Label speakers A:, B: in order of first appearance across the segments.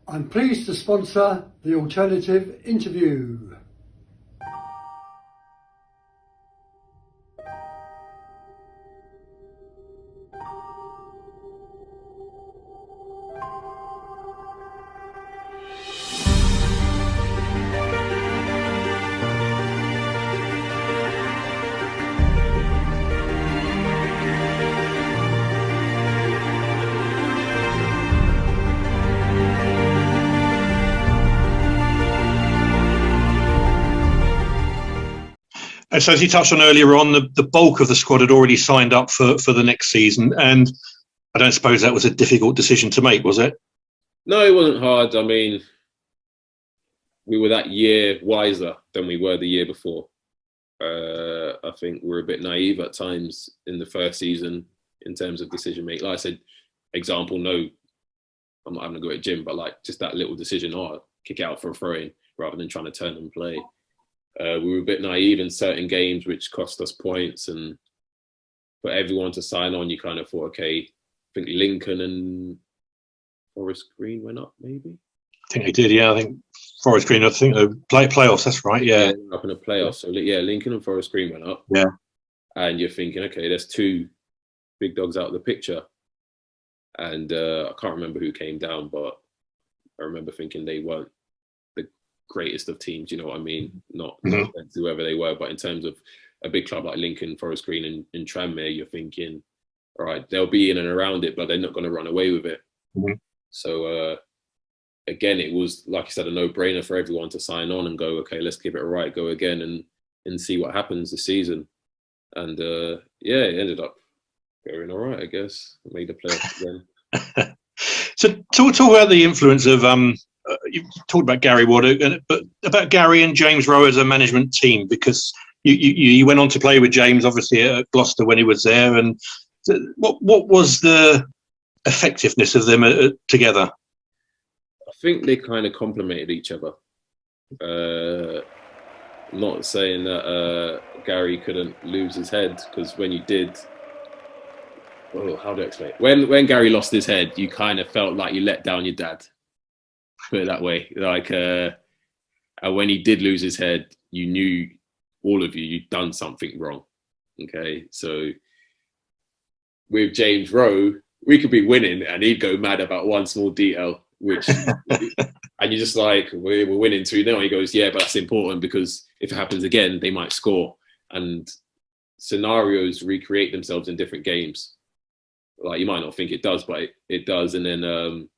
A: I'm pleased to sponsor the Alternative Interview.
B: And so, as you touched on earlier on, the bulk of the squad had already signed up for the next season. And I don't suppose that was a difficult decision to make, was it?
C: No, it wasn't hard. I mean, we were that year wiser than we were the year before. I think we were a bit naive at times in the first season in terms of decision making. Like I said, example, no, I'm not having a go at Jim, but like just that little decision, kick out for a throw-in rather than trying to turn and play. We were a bit naive in certain games, which cost us points. And for everyone to sign on, you kind of thought, okay, I think Lincoln and Forest Green went up, maybe.
B: I think they did, yeah. I think Forest Green, I think playoffs, that's right, yeah.
C: Up in the playoffs. So, yeah, Lincoln and Forest Green went up.
B: Yeah.
C: And you're thinking, okay, there's two big dogs out of the picture. And I can't remember who came down, but I remember thinking they weren't the greatest of teams, you know what I mean? Not whoever they were, but in terms of a big club like Lincoln, Forest Green and Tranmere, you're thinking, all right, they'll be in and around it, but they're not going to run away with it.
B: Mm-hmm.
C: So, again, it was, like you said, a no-brainer for everyone to sign on and go, okay, let's give it a right go again and see what happens this season. And, it ended up going all right, I guess. Made the playoffs again.
B: So talk about the influence of, you talked about Gary Waddock, but about Gary and James Rowe as a management team, because you went on to play with James, obviously, at Gloucester when he was there. And what was the effectiveness of them together?
C: I think they kind of complemented each other. Not saying that Gary couldn't lose his head, because when you did, how do I explain it? When Gary lost his head, you kind of felt like you let down your dad. Put it that way. Like, and when he did lose his head, you knew, all of you, you'd done something wrong. Okay, so with James Rowe, we could be winning and he'd go mad about one small detail, which, and you're just like, we're winning 2-0. He goes, yeah, but that's important because if it happens again, they might score. And scenarios recreate themselves in different games. Like, you might not think it does, but it does. And then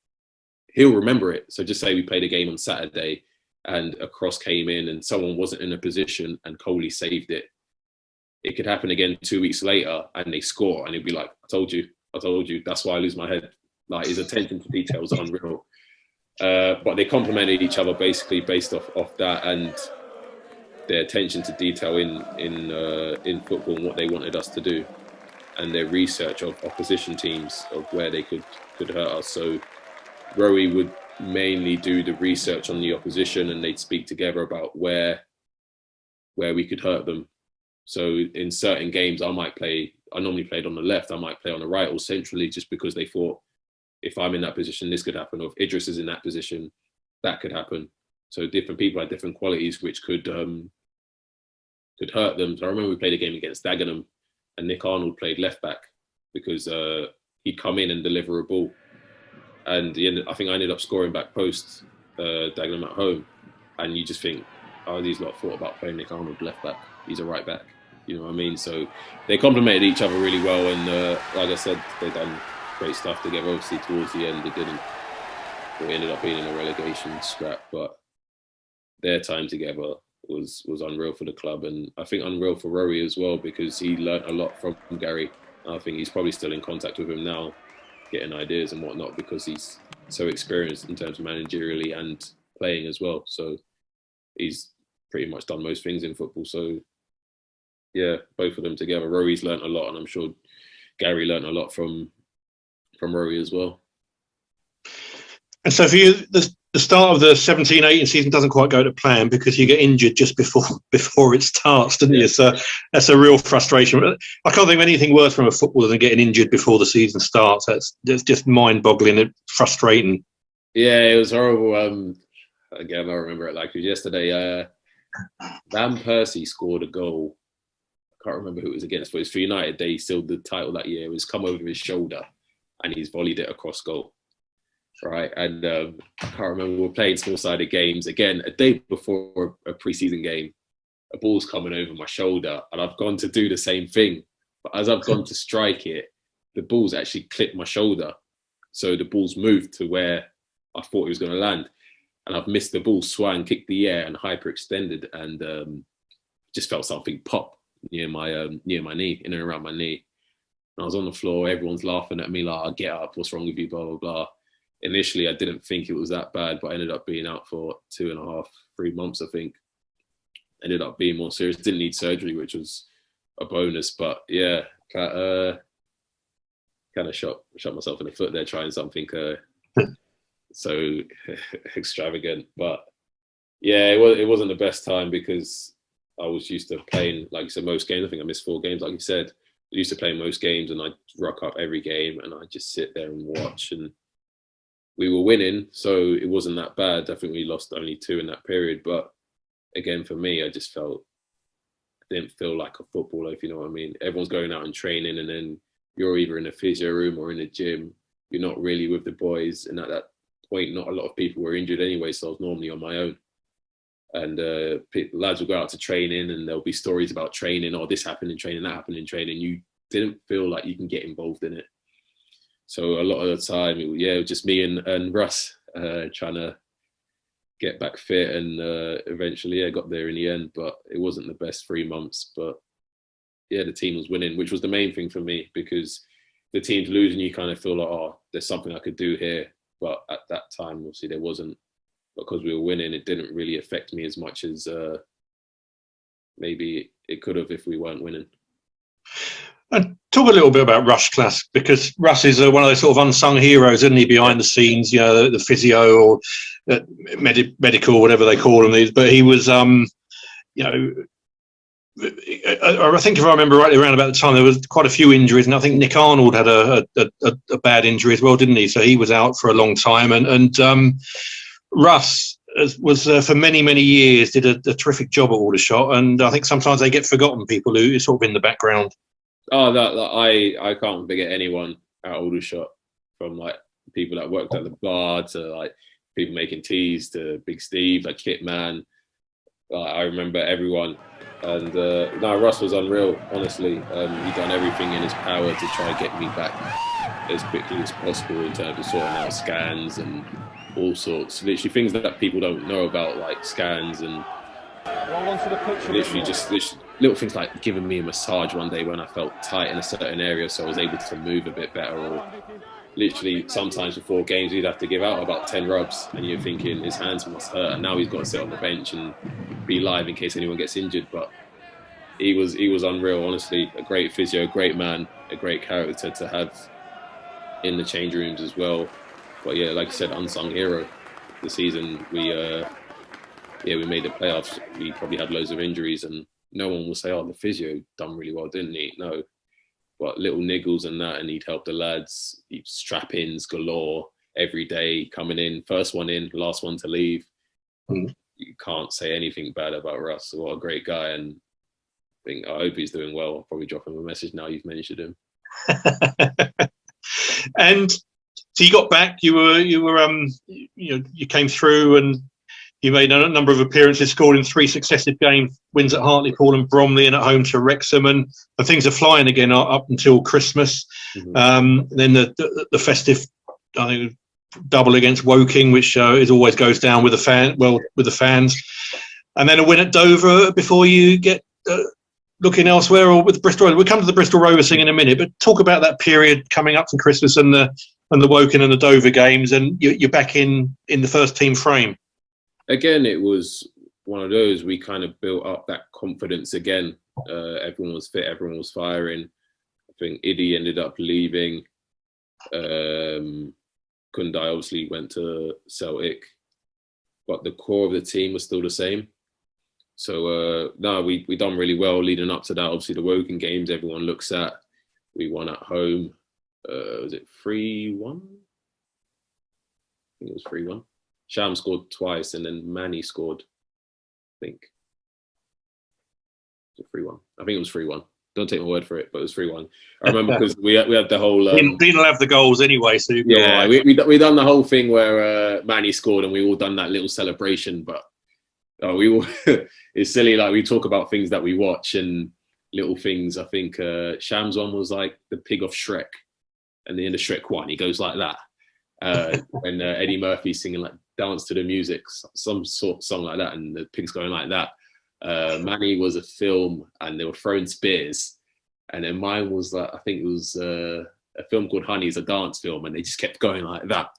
C: he'll remember it. So just say we played a game on Saturday and a cross came in and someone wasn't in a position and Coley saved it. It could happen again 2 weeks later and they score and he'd be like, I told you. That's why I lose my head. Like, his attention to detail is unreal. But they complemented each other basically based off that and their attention to detail in football and what they wanted us to do, and their research of opposition teams of where they could hurt us. So Rowie would mainly do the research on the opposition, and they'd speak together about where we could hurt them. So in certain games, I normally played on the left, I might play on the right or centrally, just because they thought, if I'm in that position, this could happen. Or if Idris is in that position, that could happen. So different people had different qualities which could hurt them. So I remember we played a game against Dagenham and Nick Arnold played left back because he'd come in and deliver a ball. And I think I ended up scoring back post Dagenham at home. And you just think, these lot thought about playing Nick Arnold left back. He's a right back. You know what I mean? So they complemented each other really well. And like I said, they've done great stuff together. Obviously, towards the end, we ended up being in a relegation scrap. But their time together was unreal for the club. And I think unreal for Rory as well, because he learnt a lot from Gary. I think he's probably still in contact with him now, getting ideas and whatnot, because he's so experienced in terms of managerially and playing as well. So he's pretty much done most things in football. So yeah, both of them together. Rory's learnt a lot, and I'm sure Gary learnt a lot from Rory as well.
B: And so for you, the start of the 17-18 season doesn't quite go to plan because you get injured just before it starts, didn't you? So that's a real frustration. I can't think of anything worse from a footballer than getting injured before the season starts. That's just mind-boggling and frustrating.
C: Yeah, it was horrible. Again, I remember it like it was yesterday. Van Persie scored a goal. I can't remember who it was against, but it was for United. They sealed the title that year. It was come over his shoulder, and he's volleyed it across goal. Right, and I can't remember. We were playing small-sided games again a day before a pre-season game. A ball's coming over my shoulder, and I've gone to do the same thing. But as I've gone to strike it, the ball's actually clipped my shoulder. So the ball's moved to where I thought it was going to land. And I've missed the ball, swung, kicked the air, and hyperextended, and just felt something pop near my knee, in and around my knee. And I was on the floor. Everyone's laughing at me like, "Oh, get up, what's wrong with you?" Blah blah blah. Initially, I didn't think it was that bad, but I ended up being out for 2.5, 3 months, I think. Ended up being more serious. Didn't need surgery, which was a bonus. But yeah, kind of shot myself in the foot there, trying something so extravagant. But yeah, it wasn't the best time because I was used to playing, like you said, most games. I think I missed 4 games, like you said. I used to play most games, and I'd rock up every game, and I'd just sit there and watch. And we were winning, so it wasn't that bad. I think we lost only 2 in that period. But again, for me, I didn't feel like a footballer, if you know what I mean. Everyone's going out and training, and then you're either in a physio room or in a gym. You're not really with the boys. And at that point, not a lot of people were injured anyway, so I was normally on my own. And lads will go out to training, and there'll be stories about training, or this happened in training, that happened in training. You didn't feel like you can get involved in it. So a lot of the time, it was just me and Russ trying to get back fit, and eventually I got there in the end. But it wasn't the best 3 months. But yeah, the team was winning, which was the main thing for me, because the team's losing, you kind of feel like, oh, there's something I could do here. But at that time, obviously, there wasn't. Because we were winning, it didn't really affect me as much as maybe it could have if we weren't winning.
B: And talk a little bit about Russ Class, because Russ is one of those sort of unsung heroes, isn't he, behind the scenes, you know, the physio or medical, whatever they call them. But he was, you know, I think if I remember rightly, around about the time there was quite a few injuries, and I think Nick Arnold had a bad injury as well, didn't he? So he was out for a long time, and Russ was for many, many years, did a terrific job at Aldershot, and I think sometimes they get forgotten, people who are sort of in the background.
C: Oh, I can't forget anyone at Aldershot, from like people that worked at the bar to like people making teas to Big Steve, like Kit Man. I remember everyone, and no, Russ was unreal. Honestly, he done everything in his power to try and get me back as quickly as possible in terms of sorting out scans and all sorts, literally things that people don't know about, like scans, and literally just little things like giving me a massage one day when I felt tight in a certain area, so I was able to move a bit better. Or literally sometimes before games he'd have to give out about 10 rubs, and you're thinking his hands must hurt, and now he's got to sit on the bench and be live in case anyone gets injured. But he was unreal, honestly. A great physio, a great man, a great character to have in the change rooms as well. But yeah, like I said, unsung hero. The season we made the playoffs. We probably had loads of injuries, and no one will say, "Oh, the physio done really well, didn't he?" No, but little niggles and that, and he'd help the lads. He'd strap-ins galore every day, coming in, first one in, last one to leave. You can't say anything bad about Russ. What a great guy, and I hope he's doing well. I'll probably drop him a message now you've mentioned him.
B: And so you got back. You came through, and you made a number of appearances, scored in 3 successive games, wins at Hartlepool and Bromley, and at home to Wrexham, and things are flying again up until Christmas. Then the festive, I think, double against Woking, which is always goes down with the fans, and then a win at Dover before you get looking elsewhere, or with Bristol Rovers. We'll come to the Bristol Rovers thing in a minute, but talk about that period coming up from Christmas and the Woking and the Dover games, and you're back in the first team frame.
C: Again, it was one of those, we kind of built up that confidence again. Everyone was fit, everyone was firing. I think Iddy ended up leaving. Kundai obviously went to Celtic, but the core of the team was still the same. So we done really well leading up to that. Obviously, the Woking games everyone looks at. We won at home. Was it 3-1? I think it was 3-1. Sham scored twice, and then Manny scored, I think. Was it 3-1? I think it was 3-1. Don't take my word for it, but it was 3-1. I remember because we had the whole.
B: Didn't have the goals anyway, so
C: yeah,
B: right.
C: we done the whole thing where Manny scored, and we all done that little celebration. But we all it's silly. Like, we talk about things that we watch and little things. I think Sham's one was like the pig of Shrek, and the end of Shrek 1, he goes like that. When Eddie Murphy's singing like "Dance to the Music," some sort of song like that, and the pig's going like that. Manny was a film, and they were throwing spears, and then mine was like, I think it was a film called Honey's a dance film, and they just kept going like that,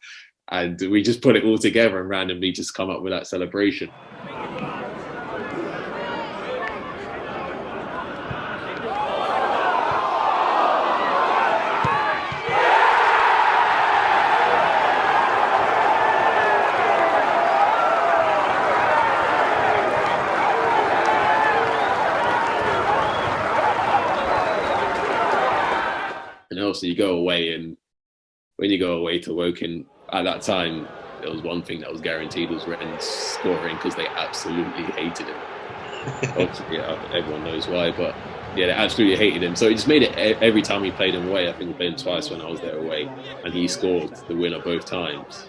C: and we just put it all together and randomly just come up with that celebration. And also you go away, and when you go away to Woking, at that time, there was one thing that was guaranteed, was Rennes scoring, because they absolutely hated him. Obviously, everyone knows why, but yeah, they absolutely hated him. So it just made it every time we played him away. I think we played him twice when I was there away, and he scored the winner both times.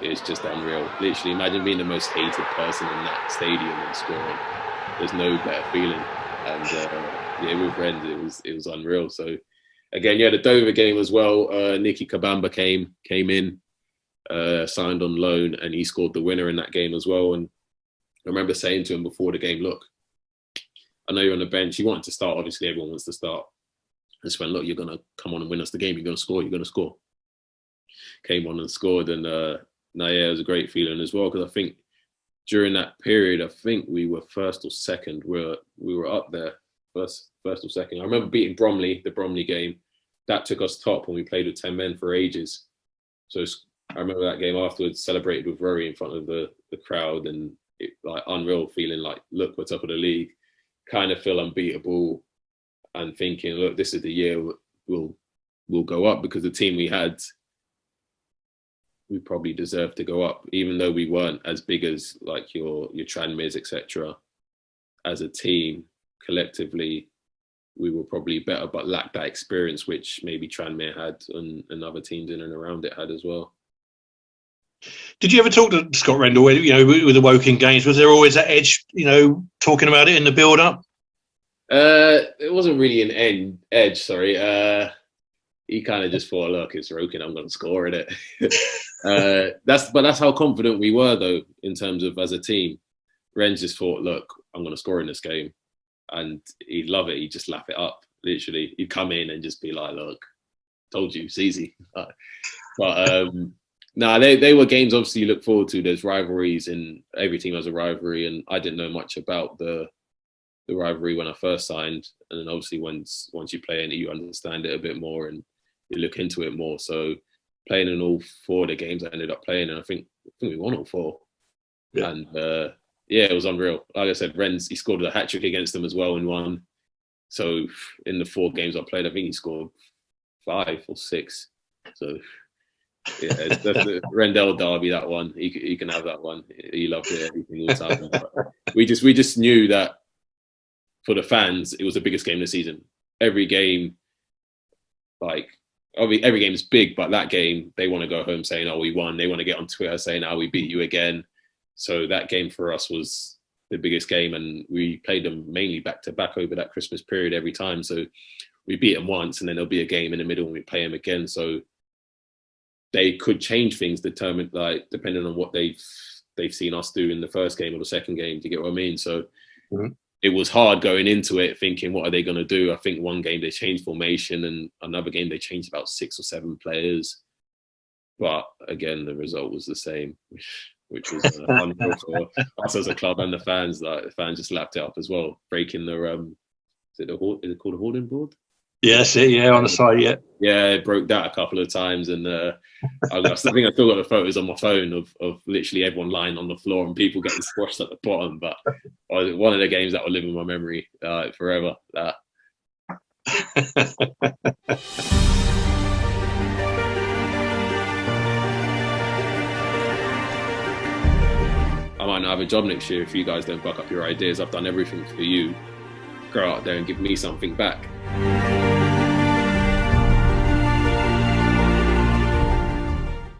C: It's just unreal. Literally, imagine being the most hated person in that stadium and scoring. There's no better feeling. And yeah, with Rennes, it was unreal. So again, yeah, the Dover game as well. Nicky Kabamba came in, signed on loan, and he scored the winner in that game as well. And I remember saying to him before the game, look, I know you're on the bench. You wanted to start. Obviously, everyone wants to start. I just went, look, you're going to come on and win us the game. You're going to score. You're going to score. Came on and scored. And yeah, it was a great feeling as well, because I think during that period, I think we were first or second. We were up there, first or second. I remember beating Bromley, the Bromley game. That took us top when we played with 10 men for ages. So I remember that game afterwards, celebrated with Rory in front of the crowd, and it, like, unreal feeling like, look, we're top of the league. Kind of feel unbeatable, and thinking, look, this is the year we'll go up, because the team we had, we probably deserved to go up, even though we weren't as big as like your Tranmeres, etc. As a team, collectively, we were probably better, but lacked that experience which maybe Tranmere had, and other teams in and around it had as well.
B: Did you ever talk to Scott Rendell, with the Woking games? Was there always that edge, talking about it in the build-up?
C: It wasn't really an edge, sorry. He kind of just thought, look, it's Woking, I'm going to score in it. That's how confident we were, though, in terms of as a team. Rennes just thought, look, I'm going to score in this game. And he'd love it. He'd just laugh it up, literally. He'd come in and just be like, look, told you, it's easy. But they were games, obviously, you look forward to. There's rivalries, and every team has a rivalry. And I didn't know much about the rivalry when I first signed. And then obviously once you play in it, you understand it a bit more and you look into it more. So playing in all 4 of the games I ended up playing, and I think we won all 4. Yeah. And yeah, it was unreal. Like I said, Rennes, he scored a hat-trick against them as well in one. So in the 4 games I played, I think he scored 5 or 6. So yeah, that's the Rendell derby, that one. He can have that one. He loved it every single time. But we just knew that for the fans, it was the biggest game of the season. Every game, like, every game is big, but that game, they want to go home saying, oh, we won. They want to get on Twitter saying, oh, we beat you again. So that game for us was the biggest game, and we played them mainly back to back over that Christmas period every time. So we beat them once, and then there'll be a game in the middle and we play them again. So they could change things depending on what they've seen us do in the first game or the second game. Do you get what I mean? So It was hard going into it, thinking, what are they going to do? I think one game they changed formation, and another game they changed about 6 or 7 players. But again, the result was the same, which was unreal for us as a club and the fans. Like, the fans just lapped it up as well, breaking the is it called a hoarding board?
B: Yeah, that's it. Yeah, on the side. Yeah.
C: Yeah, it broke that a couple of times, and I think I still got the photos on my phone of literally everyone lying on the floor and people getting squashed at the bottom. But one of the games that will live in my memory forever. That. I might not have a job next year if you guys don't back up your ideas. I've done everything for you. Go out there and give me something back.